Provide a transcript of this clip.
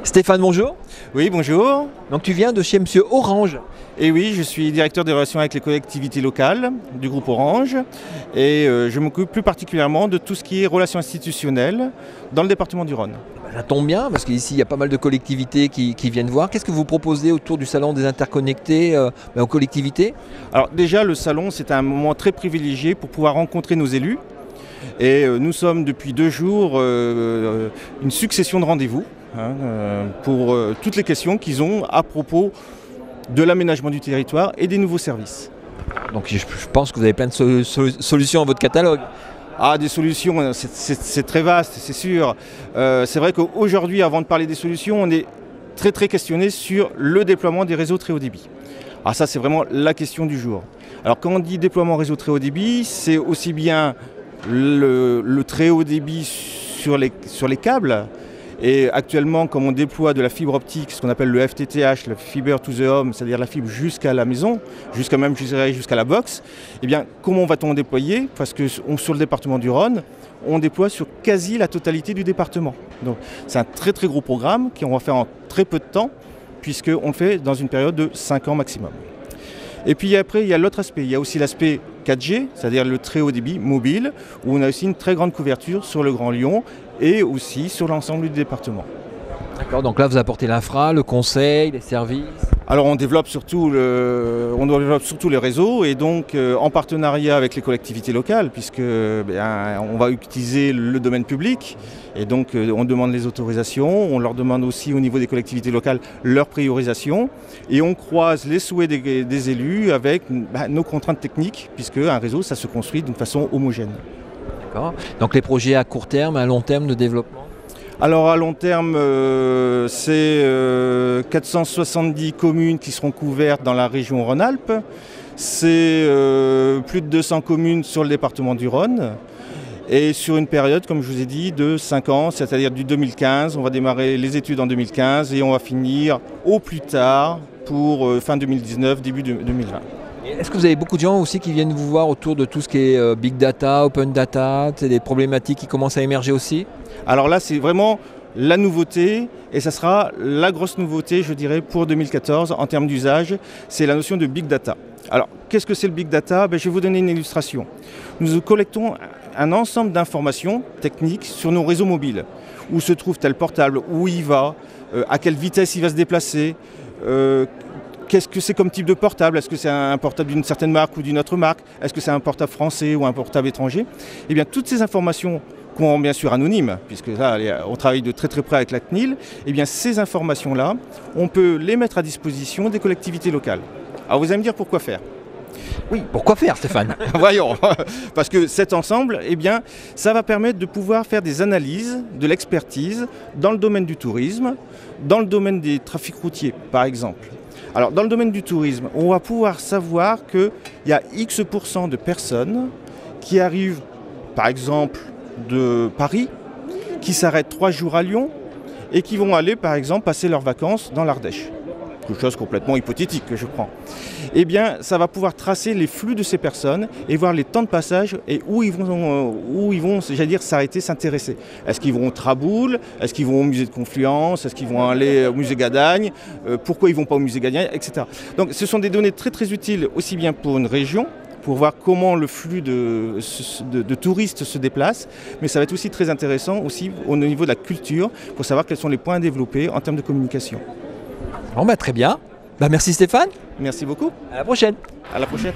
Stéphane, bonjour. Oui, bonjour. Donc tu viens de chez Monsieur Orange. Et oui, je suis directeur des relations avec les collectivités locales du groupe Orange et je m'occupe plus particulièrement de tout ce qui est relations institutionnelles dans le département du Rhône. Ça tombe bien parce qu'ici il y a pas mal de collectivités qui viennent voir. Qu'est-ce que vous proposez autour du salon des interconnectés aux collectivités? Alors déjà, le salon, c'est un moment très privilégié pour pouvoir rencontrer nos élus. Et nous sommes depuis 2 jours une succession de rendez-vous pour toutes les questions qu'ils ont à propos de l'aménagement du territoire et des nouveaux services. Donc je pense que vous avez plein de solutions à votre catalogue. Ah, des solutions, c'est très vaste, c'est sûr. C'est vrai qu'aujourd'hui, avant de parler des solutions, on est très questionné sur le déploiement des réseaux très haut débit. Alors ça, c'est vraiment la question du jour. Alors quand on dit déploiement réseau très haut débit, c'est aussi bien le très haut débit sur les câbles. Et actuellement, comme on déploie de la fibre optique, ce qu'on appelle le FTTH, le Fiber to the Home, c'est-à-dire la fibre jusqu'à la maison, jusqu'à la box, eh bien, comment va-t-on déployer? Parce que sur le département du Rhône, on déploie sur quasi la totalité du département. Donc c'est un très gros programme qu'on va faire en très peu de temps, puisqu'on le fait dans une période de 5 ans maximum. Et puis après, il y a l'autre aspect. Il y a aussi l'aspect 4G, c'est-à-dire le très haut débit mobile, où on a aussi une très grande couverture sur le Grand Lyon et aussi sur l'ensemble du département. D'accord, donc là vous apportez l'infra, le conseil, les services. Alors on développe surtout les réseaux et donc en partenariat avec les collectivités locales, puisque on va utiliser le domaine public et donc on demande les autorisations, on leur demande aussi au niveau des collectivités locales leur priorisation et on croise les souhaits des élus avec nos contraintes techniques, puisque un réseau ça se construit d'une façon homogène. D'accord. Donc les projets à court terme, à long terme de développement? Alors à long terme, c'est 470 communes qui seront couvertes dans la région Rhône-Alpes. C'est plus de 200 communes sur le département du Rhône. Et sur une période, comme je vous ai dit, de 5 ans, c'est-à-dire du 2015. On va démarrer les études en 2015 et on va finir au plus tard pour fin 2019, début 2020. Est-ce que vous avez beaucoup de gens aussi qui viennent vous voir autour de tout ce qui est big data, open data, c'est des problématiques qui commencent à émerger aussi? Alors là, c'est vraiment la nouveauté et ça sera la grosse nouveauté, je dirais, pour 2014 en termes d'usage, c'est la notion de big data. Alors, qu'est-ce que c'est le big data? Je vais vous donner une illustration. Nous collectons un ensemble d'informations techniques sur nos réseaux mobiles. Où se trouve tel portable, où il va, à quelle vitesse il va se déplacer, qu'est-ce que c'est comme type de portable? Est-ce que c'est un portable d'une certaine marque ou d'une autre marque? Est-ce que c'est un portable français ou un portable étranger? Eh bien, toutes ces informations, qu'on bien sûr anonymes, puisque là, on travaille de très près avec la CNIL, eh bien, ces informations-là, on peut les mettre à disposition des collectivités locales. Alors, vous allez me dire pourquoi faire? Oui, pourquoi faire, Stéphane? Voyons, parce que cet ensemble, eh bien, ça va permettre de pouvoir faire des analyses, de l'expertise dans le domaine du tourisme, dans le domaine des trafics routiers, par exemple. Alors, dans le domaine du tourisme, on va pouvoir savoir qu'il y a X% de personnes qui arrivent, par exemple, de Paris, qui s'arrêtent 3 jours à Lyon et qui vont aller, par exemple, passer leurs vacances dans l'Ardèche. Quelque chose complètement hypothétique que je prends. Eh bien, ça va pouvoir tracer les flux de ces personnes et voir les temps de passage et où ils vont j'allais dire, s'arrêter, s'intéresser. Est-ce qu'ils vont au Traboul? Est-ce qu'ils vont au musée de Confluence? Est-ce qu'ils vont aller au musée Gadagne? Pourquoi ils ne vont pas au musée Gadagne, etc. Donc, ce sont des données très utiles aussi bien pour une région, pour voir comment le flux de touristes se déplace, mais ça va être aussi très intéressant aussi au niveau de la culture, pour savoir quels sont les points à développer en termes de communication. Bon, très bien. Merci Stéphane. Merci beaucoup. À la prochaine. À la prochaine.